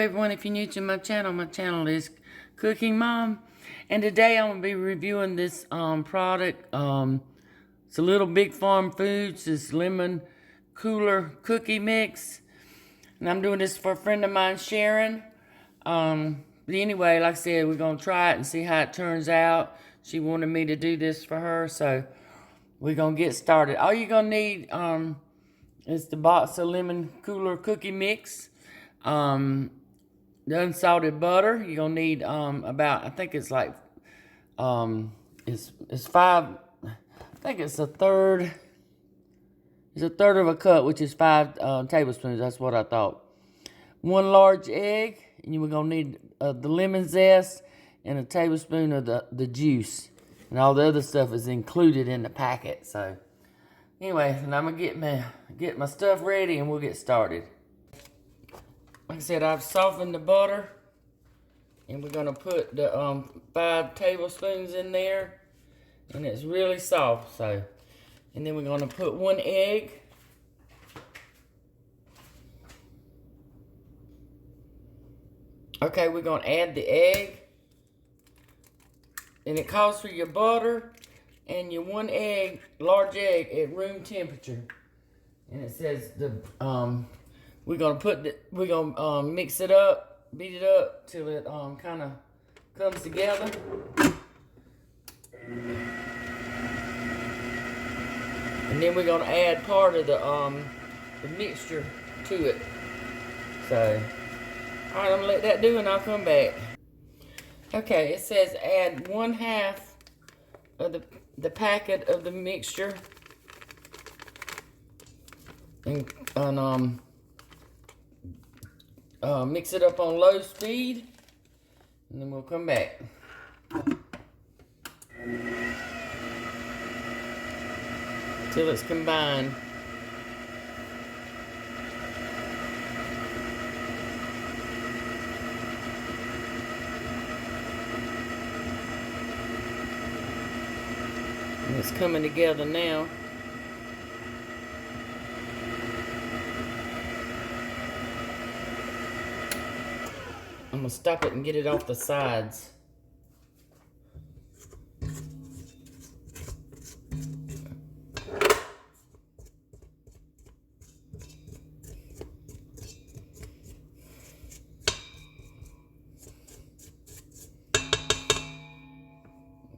everyone, if you're new to my channel is Cooking Mom. And today I'm going to be reviewing this product. It's a Little Big Farm Foods, this lemon cooler cookie mix. And I'm doing this for a friend of mine, Sharon. But anyway, like I said, we're going to try it and see how it turns out. She wanted me to do this for her, so we're going to get started. All you're going to need is the box of lemon cooler cookie mix. The unsalted butter. You're gonna need about, I think it's like it's five, I think it's a third of a cup, which is 5 tablespoons. That's what I thought. 1 large egg, and you were gonna need the lemon zest and a tablespoon of the juice, and all the other stuff is included in the packet. So anyway, and I'm gonna get my stuff ready and we'll get started. Like I said, I've softened the butter, and we're gonna put the 5 tablespoons in there, and it's really soft. So, and then we're gonna put 1 egg. Okay, we're gonna add the egg, and it calls for your butter and your 1 egg, large egg, at room temperature. And it says we're gonna mix it up, beat it up till it kind of comes together. And then we're gonna add part of the mixture to it. So, all right, I'm gonna let that do, and I'll come back. Okay, it says add 1/2 of the packet of the mixture, and mix it up on low speed, and then we'll come back. Till it's combined. And it's coming together now. I'm gonna stop it and get it off the sides.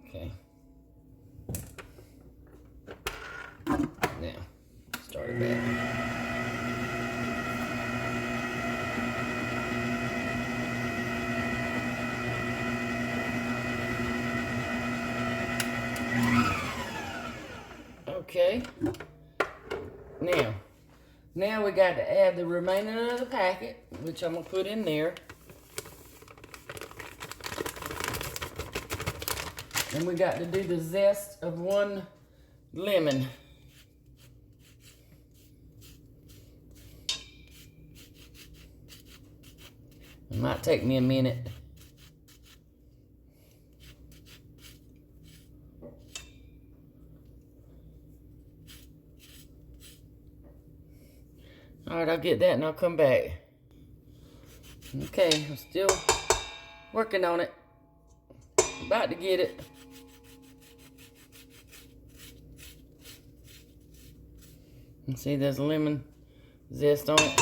Okay. Now, start it back. Okay, now we got to add the remaining of the packet, which I'm gonna put in there. And we got to do the zest of 1 lemon. It might take me a minute. All right, I'll get that and I'll come back. Okay, I'm still working on it. About to get it. You see, there's lemon zest on it.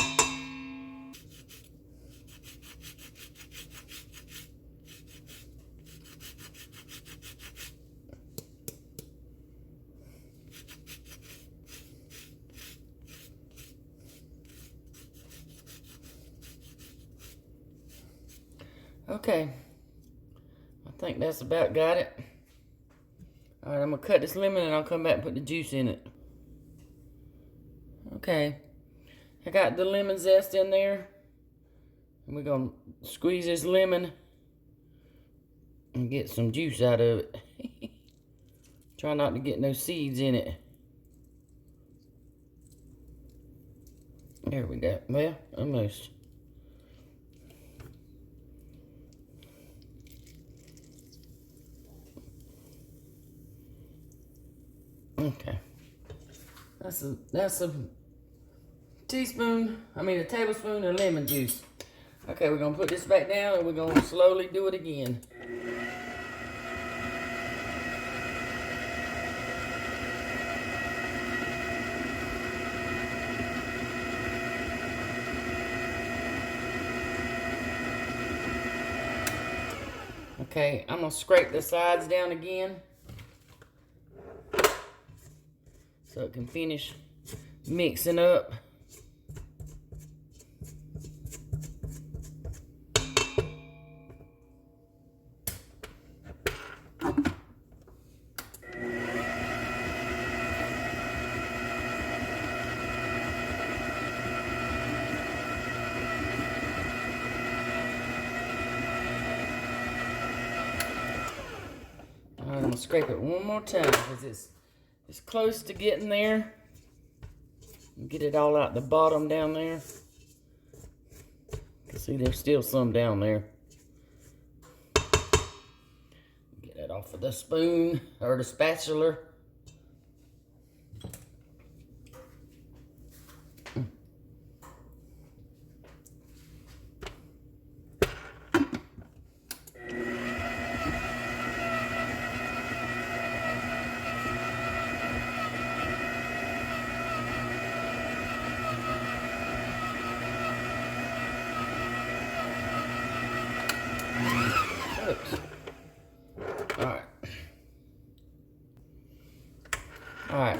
Okay, I think that's about got it. All right, I'm gonna cut this lemon and I'll come back and put the juice in it. Okay, I got the lemon zest in there, and we're gonna squeeze this lemon and get some juice out of it. Try not to get no seeds in it. There we go. Well, almost. Okay. That's a tablespoon of lemon juice. Okay, we're gonna put this back down and we're gonna slowly do it again. Okay, I'm gonna scrape the sides down again so it can finish mixing up. I'm gonna scrape it one more time because it's close to getting there. Get it all out the bottom down there. You can see there's still some down there. Get it off of the spoon or the spatula. Alright. Alright.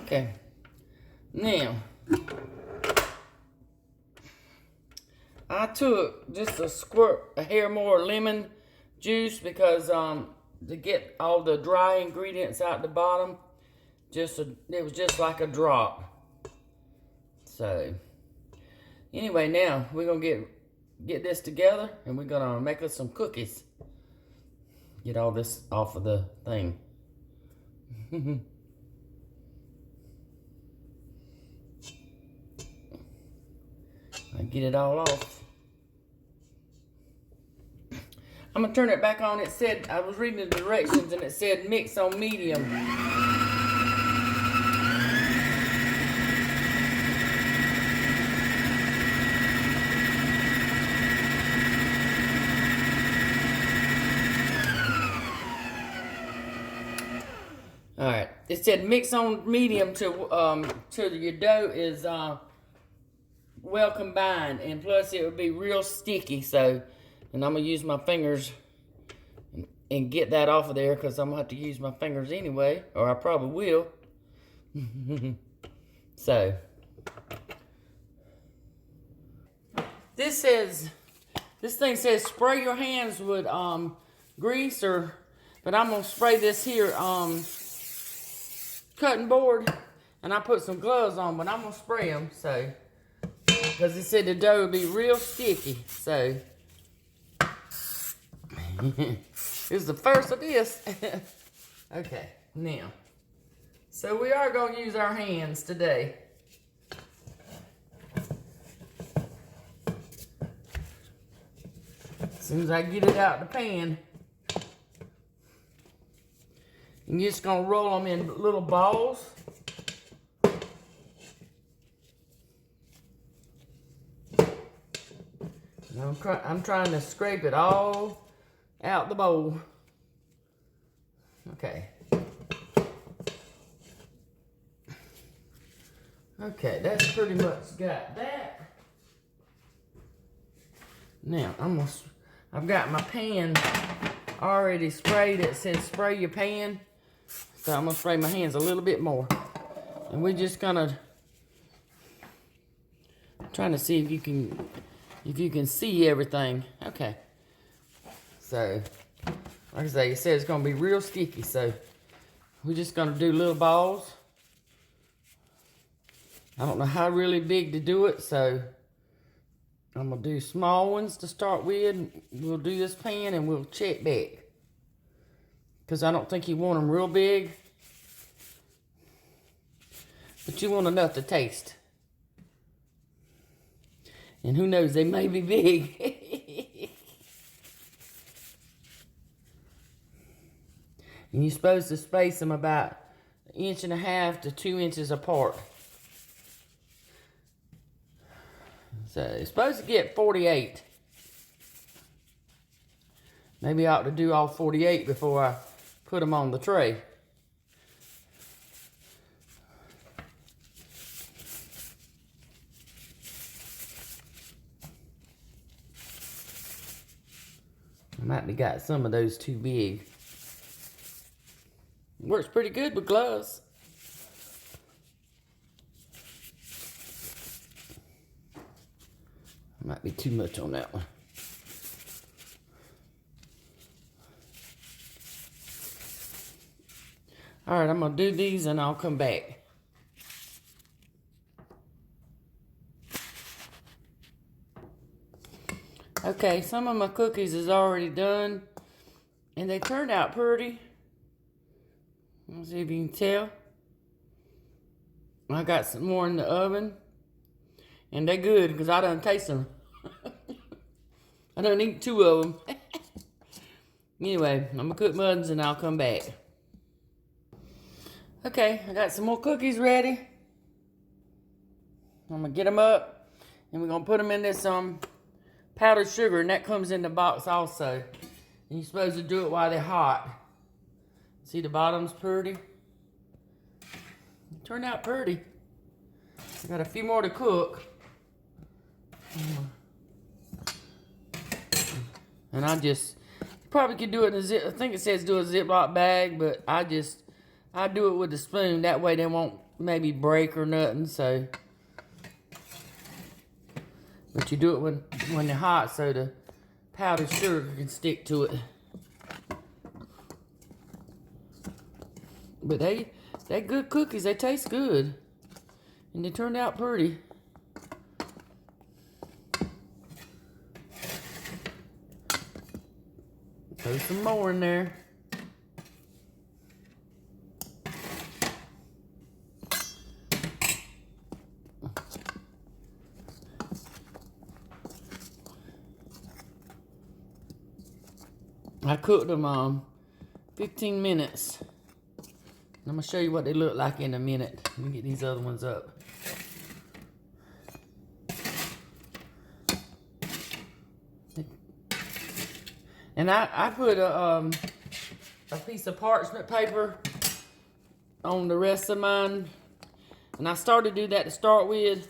Okay. Now, I took just a hair more lemon juice because to get all the dry ingredients out the bottom, it was just like a drop. So anyway, now we're gonna get this together and we're gonna make us some cookies. Get all this off of the thing. I get it all off. I'm gonna turn it back on. It said, I was reading the directions and it said mix on medium. Alright, it said mix on medium till your dough is well combined, and plus it would be real sticky. So, and I'm gonna use my fingers and get that off of there because I'm gonna have to use my fingers anyway, or I probably will. So this thing says spray your hands with grease, but I'm gonna spray this here cutting board, and I put some gloves on, but I'm gonna spray them, so because it said the dough would be real sticky. So this is the first of this. Okay, now, so we are gonna use our hands today. As soon as I get it out of the pan, and you're just gonna roll them in little balls. And I'm trying to scrape it all out the bowl. Okay. Okay, that's pretty much got that. Now I've got my pan already sprayed. It says spray your pan. So I'm gonna spray my hands a little bit more. And we're just gonna trying to see if you can see everything. Okay. So like I say, it says it's gonna be real sticky, so we're just gonna do little balls. I don't know how really big to do it, so I'm gonna do small ones to start with. We'll do this pan and we'll check back, because I don't think you want them real big, but you want enough to taste. And who knows, they may be big. And you're supposed to space them about 1.5 to 2 inches apart. So it's supposed to get 48. Maybe I ought to do all 48 before I put them on the tray. I might have got some of those too big. Works pretty good with gloves. Might be too much on that one. All right, I'm gonna do these and I'll come back. Okay, some of my cookies is already done and they turned out pretty. Let's see if you can tell. I got some more in the oven and they're good because I done taste them. I done eat 2 of them. Anyway, I'm gonna cook muds and I'll come back. Okay, I got some more cookies ready. I'm gonna get them up and we're gonna put them in this powdered sugar, and that comes in the box also. And you're supposed to do it while they're hot. See, the bottom's pretty. It turned out pretty. I got a few more to cook. And I probably could do it in a I think it says do a Ziploc bag, but I do it with a spoon. That way they won't maybe break or nothing, so. But you do it when they're hot so the powdered sugar can stick to it. But they're good cookies. They taste good. And they turned out pretty. Throw some more in there. I cooked them 15 minutes. I'm going to show you what they look like in a minute. Let me get these other ones up. And I put a piece of parchment paper on the rest of mine. And I started to do that to start with,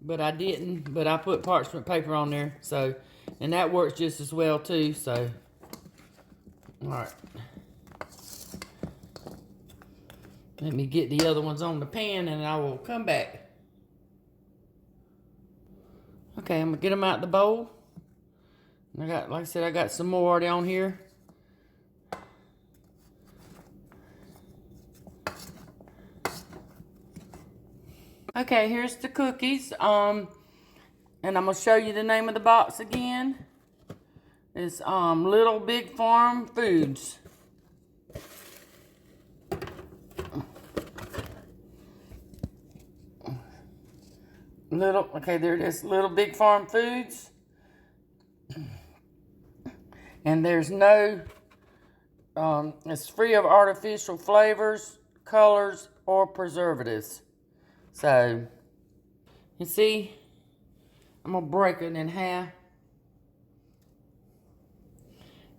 but I didn't. But I put parchment paper on there. So, and that works just as well too. So, all right. Let me get the other ones on the pan and I will come back. Okay, I'm gonna get them out the bowl. I got, like I said, I got some more already on here. Okay, here's the cookies. And I'm gonna show you the name of the box again. It's Little Big Farm Foods. Okay, there it is, Little Big Farm Foods. And there's no, it's free of artificial flavors, colors, or preservatives. So, you see, I'm gonna break it in half.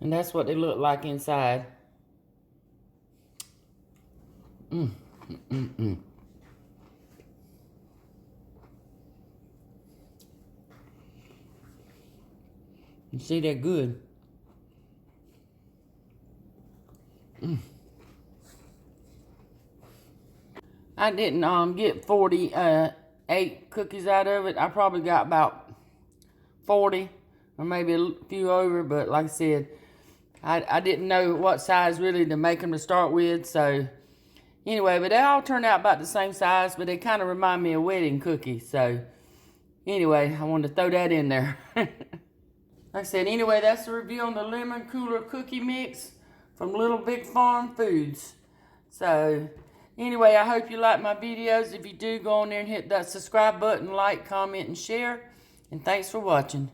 And that's what they look like inside. You see, they're good. I didn't get 48 cookies out of it. I probably got about 40 or maybe a few over, but like I said, I didn't know what size really to make them to start with. So anyway, but they all turned out about the same size, but they kind of remind me of wedding cookies. So anyway, I wanted to throw that in there. Like I said, anyway, that's the review on the lemon cooler cookie mix from Little Big Farm Foods. So anyway, I hope you like my videos. If you do, go on there and hit that subscribe button, like, comment, and share. And thanks for watching.